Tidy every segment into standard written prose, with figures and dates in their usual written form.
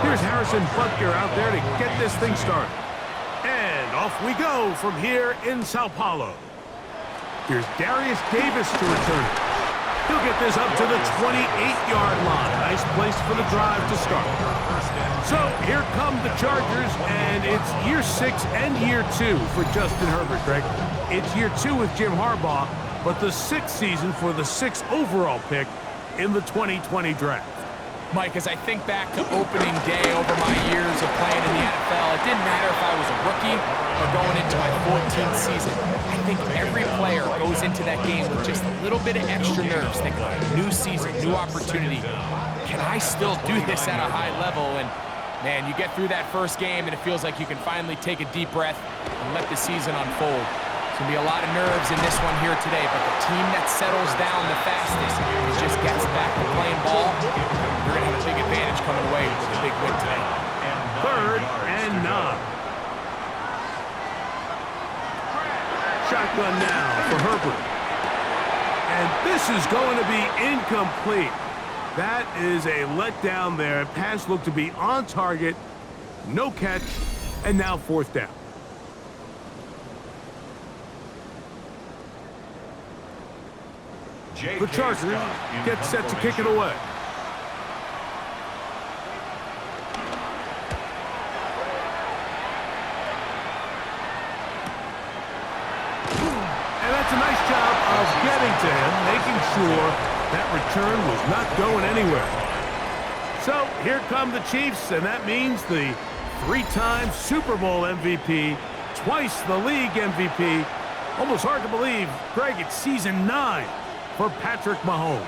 Here's Harrison Butker out there to get this thing started. And off we go from here in Sao Paulo. Here's Darius Davis to return it. He'll get this up to the 28-yard line. Nice place for the drive to start. So here come the Chargers, and it's year 6 and year 2 for Justin Herbert, Greg. It's year 2 with Jim Harbaugh, but the 6th season for the 6th overall pick in the 2020 draft. Mike, as I think back to opening day over my years of playing in the NFL, it didn't matter if I was a rookie or going into my 14th season. I think every player goes into that game with just a little bit of extra nerves, thinking, new season, new opportunity. Can I still do this at a high level? And man, you get through that first game and it feels like you can finally take a deep breath and let the season unfold. It's going to be a lot of nerves in this one here today, but the team that settles down the fastest and just gets back to playing ball, you're going to have a big advantage coming away with a big win today. 3rd and 9. Shotgun now for Herbert. And this is going to be incomplete. That is a letdown there. Pass looked to be on target, no catch, and now 4th down. The Chargers get set to kick it away. And that's a nice job of getting to him, making sure that return was not going anywhere. So here come the Chiefs, and that means the 3-time Super Bowl MVP, twice the league MVP. Almost hard to believe, Greg, it's season 9. For Patrick Mahomes.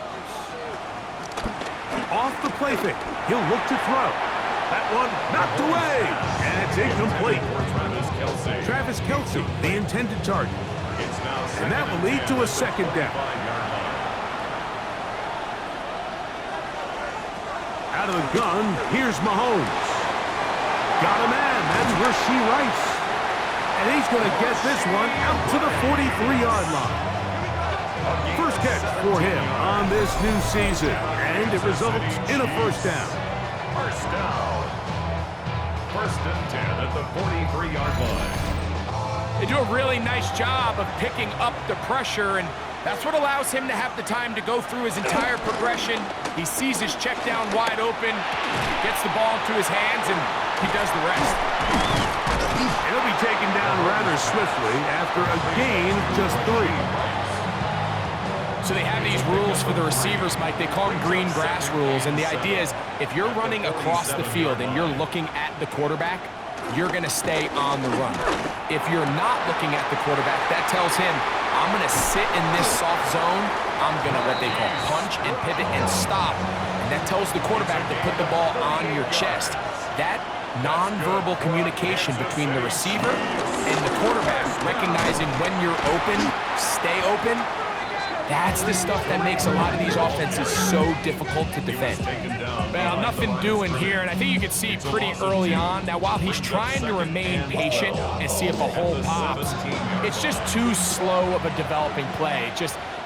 Off the play fake. He'll look to throw. That one knocked away. And it's incomplete. Travis Kelce, the intended target. And that will lead to a 2nd down. Out of the gun, here's Mahomes. Got a man. That's Rashee Rice. And he's going to get this one out to the 43-yard line. First catch for him on this new season, and it results in a 1st down. 1st and 10 at the 43-yard line. They do a really nice job of picking up the pressure, and that's what allows him to have the time to go through his entire progression. He sees his check down wide open, gets the ball into his hands, and he does the rest. He'll be taken down rather swiftly after a gain of just 3. So they have these rules for the receivers, Mike. They call them green grass rules, and the idea is if you're running across the field and you're looking at the quarterback, you're going to stay on the run. If you're not looking at the quarterback, that tells him, I'm going to sit in this soft zone. I'm going to what they call punch and pivot and stop. And that tells the quarterback to put the ball on your chest. That nonverbal communication between the receiver and the quarterback, recognizing when you're open, stay open, that's the stuff that makes a lot of these offenses so difficult to defend. Well, nothing doing here, and I think you can see pretty early on. Now, while he's trying to remain patient and see if a hole pops, it's just too slow of a developing play.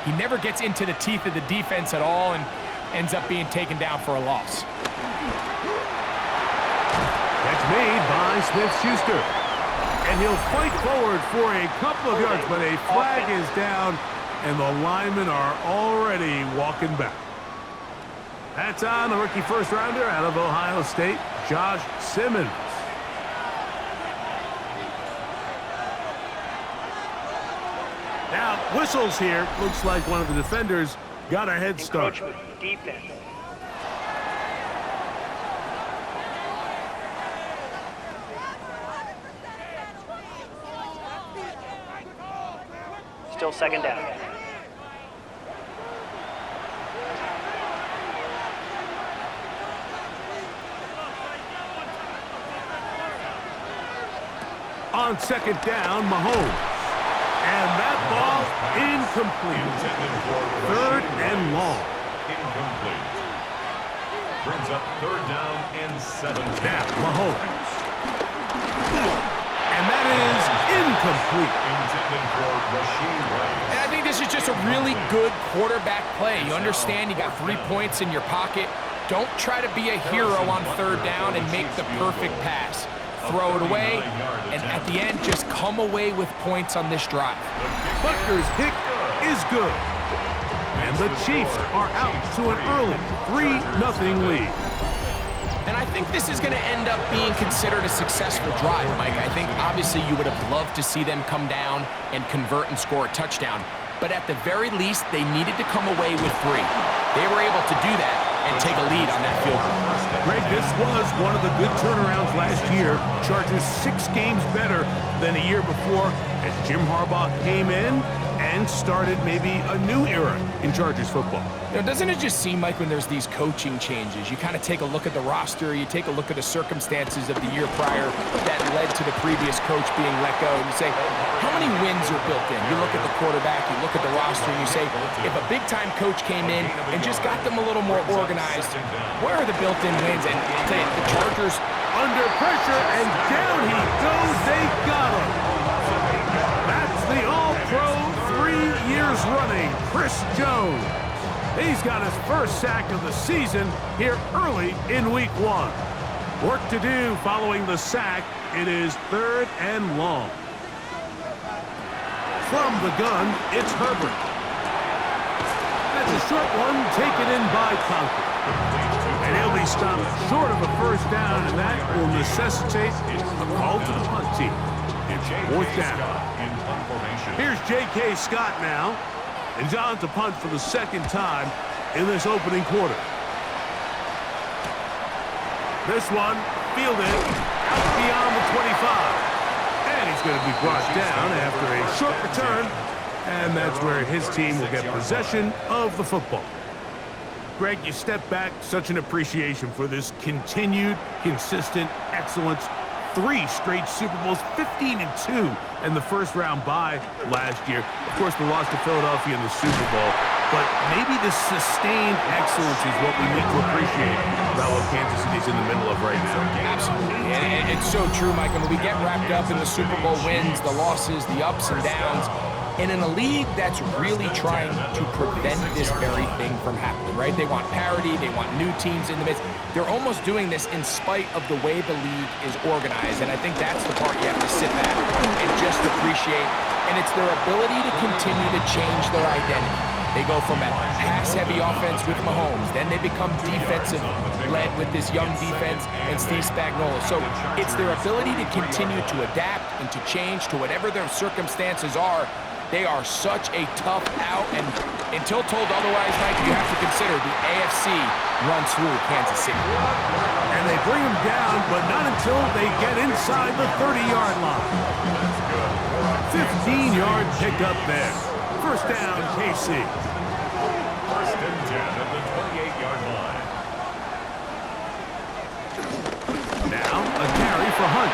He never gets into the teeth of the defense at all and ends up being taken down for a loss. That's made by Smith-Schuster. And he'll fight forward for a couple of yards, but a flag is down, and the linemen are already walking back. That's on the rookie first-rounder out of Ohio State, Josh Simmons. Now, whistles here. Looks like one of the defenders got a head start. Defense. Still 2nd down. On 2nd down, Mahomes. And that ball incomplete. 3rd and long. Incomplete. Brings up 3rd down and 7. Now, Mahomes. And that is incomplete. Intended for Rashee Rice. And I think this is just a really good quarterback play. You understand you got 3 points in your pocket. Don't try to be a hero on third down and make the perfect pass. Throw it away, and at the end, just come away with points on this drive. Butker's kick is good. And the Chiefs are out to an early 3-0 lead. And I think this is going to end up being considered a successful drive, Mike. I think obviously you would have loved to see them come down and convert and score a touchdown. But at the very least, they needed to come away with 3. They were able to do that and take a lead on that field goal. Greg, this was one of the good turnarounds last year. Chargers 6 games better than a year before as Jim Harbaugh came in and started maybe a new era in Chargers football. You know, doesn't it just seem like when there's these coaching changes, you kind of take a look at the roster, you take a look at the circumstances of the year prior that led to the previous coach being let go, and you say, how many wins are built in? You look at the quarterback, you look at the roster, and you say, if a big-time coach came in and just got them a little more organized, where are the built-in wins? And I'll tell you, the Chargers under pressure, and down he goes. They got him. That's the All-Pro 3 years running, Chris Jones. He's got his first sack of the season here early in Week 1. Work to do following the sack. It is 3rd and long. From the gun, it's Herbert. That's a short one taken in by Conklin. And he'll be stopped short of a first down, and that will necessitate a call to the punt team. It's 4th down. Here's J.K. Scott now. And John to punt for the 2nd time in this opening quarter. This one fielded out beyond the 25. And he's going to be brought down after a short return. And that's where his team will get possession of the football. Greg, you step back, such an appreciation for this continued, consistent excellence. 3 straight Super Bowls, 15-2 in the first-round bye last year. Of course, the loss to Philadelphia in the Super Bowl. But maybe the sustained excellence is what we need to appreciate about what Kansas City's in the middle of right now. Absolutely. And it's so true, Mike. I mean, we get wrapped up in the Super Bowl wins, the losses, the ups and downs. And in a league that's really trying to prevent this very thing from happening, right? They want parity, they want new teams in the midst. They're almost doing this in spite of the way the league is organized. And I think that's the part you have to sit back and just appreciate. And it's their ability to continue to change their identity. They go from a pass-heavy offense with Mahomes, then they become defensive-led with this young defense and Steve Spagnuolo. So it's their ability to continue to adapt and to change to whatever their circumstances are. They are such a tough out, and until told otherwise, Mike, you have to consider the AFC runs through Kansas City. And they bring them down, but not until they get inside the 30-yard line. 15-yard pickup there. First down, KC. First and 10 at the 28-yard line. Now a carry for Hunt.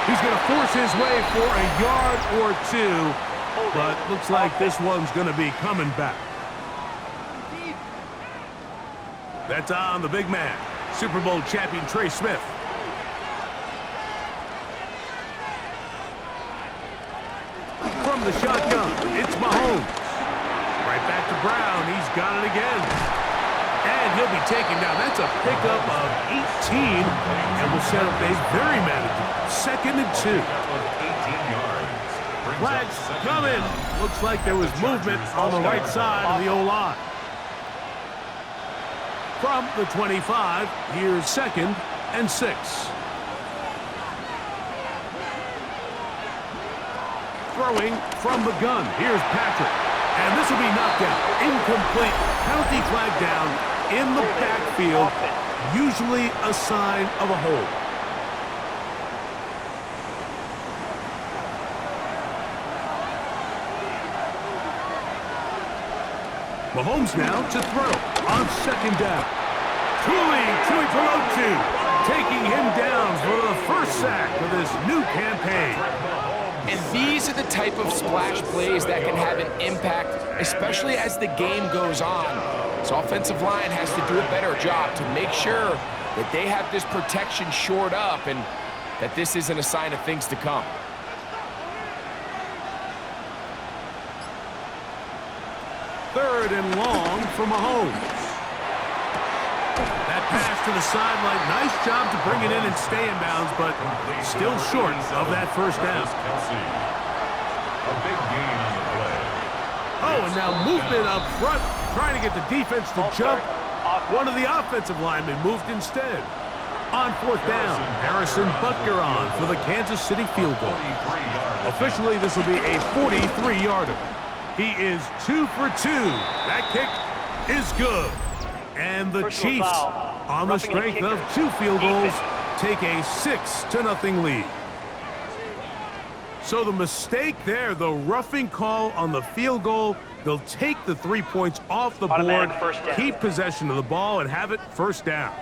He's going to force his way for a yard or 2. But looks like this one's going to be coming back. That's on the big man, Super Bowl champion Trey Smith. From the shotgun, it's Mahomes. Right back to Brown. He's got it again. And he'll be taken down. That's a pickup of 18. And will set up a very manageable 2nd and 2. Flags coming. Looks like there was movement on the right side of the O-line. From the 25, here's 2nd and 6. Throwing from the gun. Here's Patrick. And this will be knocked out. Incomplete. Penalty flag down in the backfield. Usually a sign of a hold. Mahomes now to throw on 2nd down. Tuli Tuipulotu taking him down for the first sack of this new campaign. And these are the type of splash plays that can have an impact, especially as the game goes on. So offensive line has to do a better job to make sure that they have this protection shored up and that this isn't a sign of things to come. Third and long for Mahomes. That to the sideline. Nice job to bring it in and stay in bounds, but still short of that first down. A big gain on the play. Oh, and now movement up front, trying to get the defense to jump. One of the offensive linemen moved instead. On fourth down, Harrison Butker on for the Kansas City field goal. Officially, this will be a 43-yarder. He is 2 for 2. That kick is good. And the Chiefs, on the strength of 2 field goals, take a 6-0 lead. So the mistake there, the roughing call on the field goal, they'll take the 3 points off the board, keep possession of the ball, and have it first down.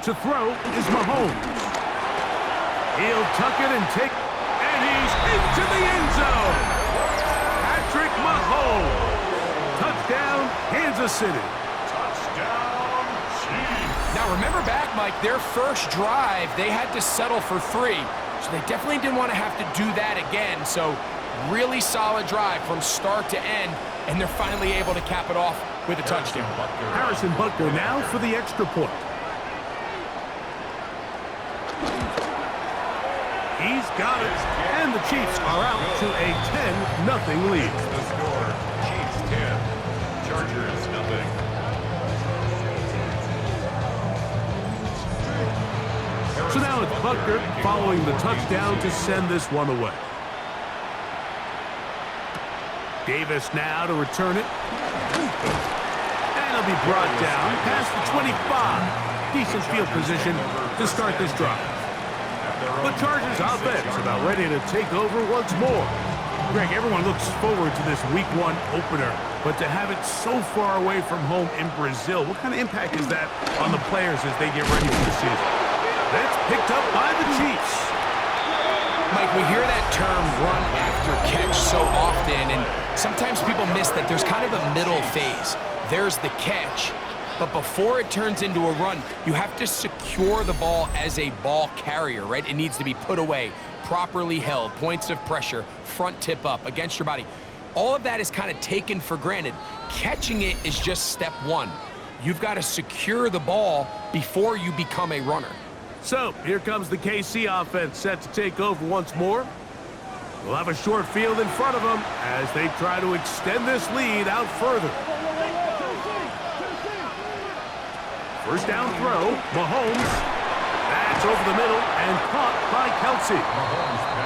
To throw is Mahomes. He'll tuck it and take, and he's into the end zone. Patrick Mahomes. Touchdown, Kansas City. Touchdown, Chiefs. Now remember back, Mike, their first drive, they had to settle for 3. So they definitely didn't want to have to do that again. So really solid drive from start to end, and they're finally able to cap it off with a touchdown. Harrison Butker now for the extra point. He's got it, and the Chiefs are out to a 10-0 lead. The score, Chiefs 10, Chargers nothing. So now it's Butker following the touchdown to send this one away. Davis now to return it. And it'll be brought down past the 25. Decent field position to start this drive. The Chargers offense about ready to take over once more. Greg, everyone looks forward to this Week 1 opener, but to have it so far away from home in Brazil, what kind of impact is that on the players as they get ready for the season? That's picked up by the Chiefs. Mike, we hear that term run after catch so often, and sometimes people miss that there's kind of a middle phase. There's the catch. But before it turns into a run, you have to secure the ball as a ball carrier, right? It needs to be put away, properly held, points of pressure, front tip up against your body. All of that is kind of taken for granted. Catching it is just step 1. You've got to secure the ball before you become a runner. So here comes the KC offense set to take over once more. We'll have a short field in front of them as they try to extend this lead out further. First down throw, Mahomes. That's over the middle and caught by Kelsey.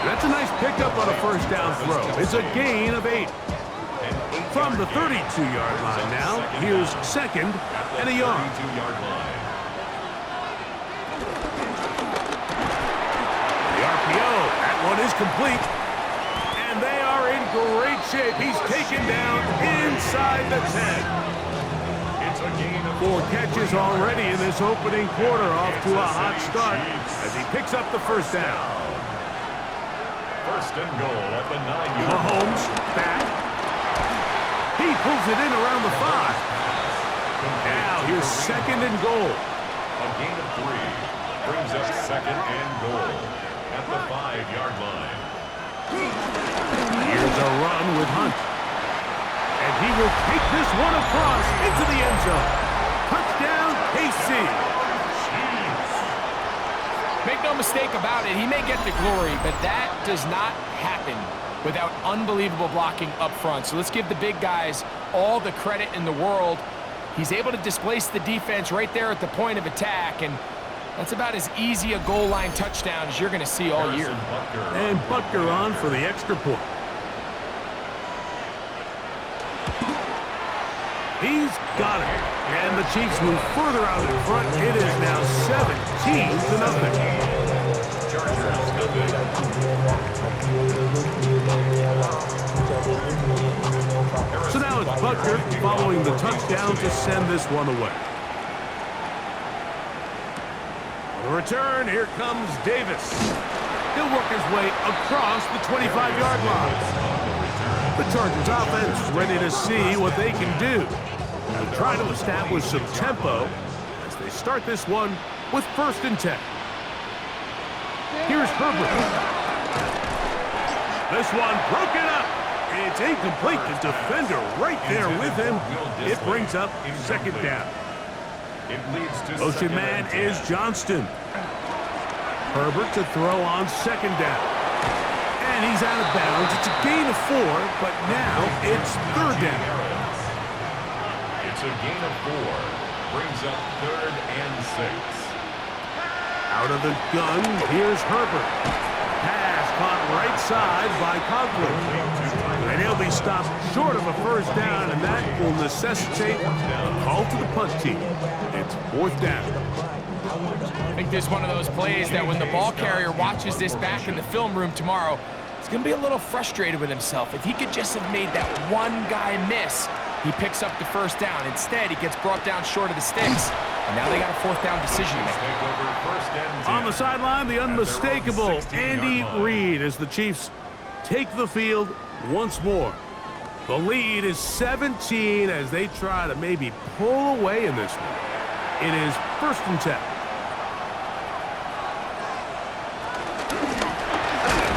That's a nice pickup on a first down throw. It's a gain of 8. From the 32-yard line now, here's second and a yard. The RPO, that one is complete. And they are in great shape. He's taken down inside the 10. 4 catches already in this opening quarter, off to a hot start as he picks up the first down. First and goal at the 9-yard line. Mahomes back. He pulls it in around the 5. Now here's second and goal. A gain of 3 brings up second and goal at the 5-yard line. Here's a run with Hunt. And he will take this one across into the end zone. Touchdown, KC. Make no mistake about it, he may get the glory, but that does not happen without unbelievable blocking up front. So let's give the big guys all the credit in the world. He's able to displace the defense right there at the point of attack, and that's about as easy a goal line touchdown as you're going to see all year. And Butker on for the extra point. He's got it. And the Chiefs move further out in front. It is now 17-0. Chargers nothing. So now it's Butker following the touchdown to send this one away. On the return, here comes Davis. He'll work his way across the 25-yard line. The Chargers offense ready to see what they can do. They'll try to establish some tempo as they start this one with first and 10. Here's Herbert. This one broken up. It's incomplete. The defender right there with him. It brings up second down. It leads to Motion man is Johnston. Herbert to throw on second down. And he's out of bounds. It's a gain of 4, but now it's third down. It's a gain of 4. Brings up 3rd and 6. Out of the gun, here's Herbert. Pass caught right side by Conklin. And he'll be stopped short of a first down, and that will necessitate a call to the punt team. It's 4th down. I think this is one of those plays that when the ball carrier watches this back in the film room tomorrow, he's going to be a little frustrated with himself. If he could just have made that one guy miss, he picks up the first down. Instead, he gets brought down short of the sticks, and now they got a 4th down decision to make. On the sideline, the unmistakable Andy Reid as the Chiefs take the field once more. The lead is 17 as they try to maybe pull away in this one. It is 1st and 10.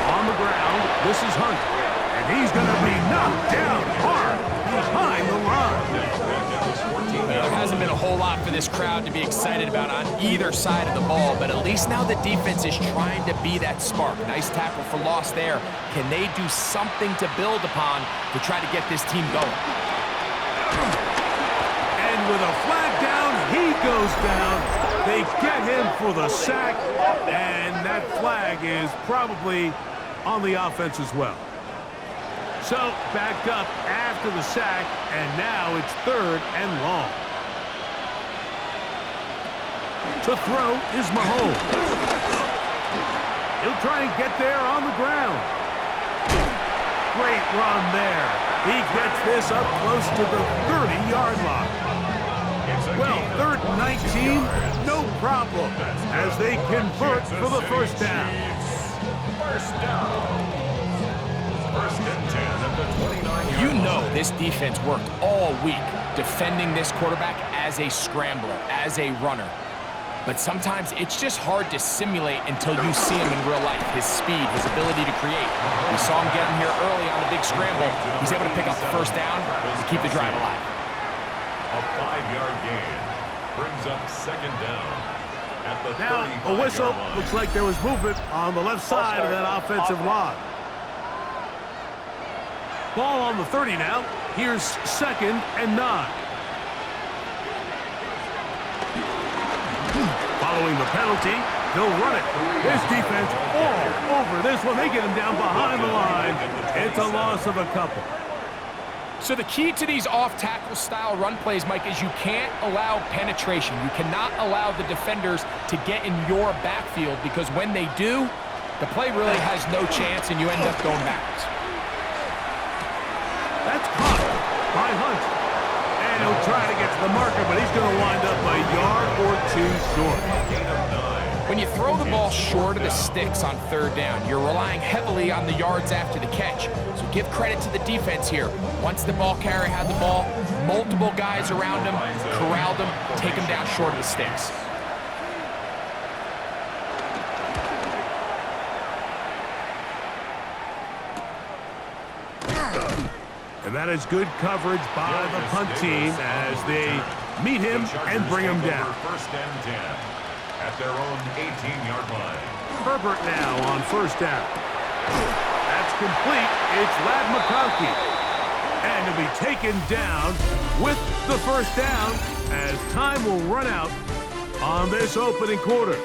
On the ground, this is Hunt. And he's going to be knocked down hard behind the line. There hasn't been a whole lot for this crowd to be excited about on either side of the ball, but at least now the defense is trying to be that spark. Nice tackle for loss there. Can they do something to build upon to try to get this team going? And with a flag down, he goes down. They get him for the sack, and that flag is probably on the offense as well. So, back up after the sack, and now it's 3rd and long. To throw is Mahomes. He'll try and get there on the ground. Great run there. He gets this up close to the 30-yard line. Well, 3rd and 19, no problem, as they convert for the first down. First down. 1st and 10 at the 29-yard You know this defense worked all week defending this quarterback as a scrambler, as a runner. But sometimes it's just hard to simulate until you see him in real life. His speed, his ability to create. We saw him get in here early on the big scramble. He's able to pick up the first down to keep the drive alive. A 5-yard gain brings up 2nd down at the 35-yard Now, a whistle. line. Looks like there was movement on the left side of that offensive line. Ball on the 30 now. Here's 2nd and 9. Following the penalty, they'll run it. This defense all over this one. They get him down behind the line. It's a loss of a couple. So the key to these off-tackle style run plays, Mike, is you can't allow penetration. You cannot allow the defenders to get in your backfield, because when they do, the play really has no chance and you end up going backwards. That's caught by Hunt. And he'll try to get to the marker, but he's going to wind up a yard or 2 short. When you throw the ball short of the sticks on 3rd down, you're relying heavily on the yards after the catch. So give credit to the defense here. Once the ball carrier had the ball, multiple guys around him, corralled him, take him down short of the sticks. And that is good coverage by the punt team as they meet him and bring him down. 1st and 10 at their own 18-yard line. Herbert now on 1st down. That's complete. It's Ladd McConkey. And to be taken down with the first down as time will run out on this opening quarter.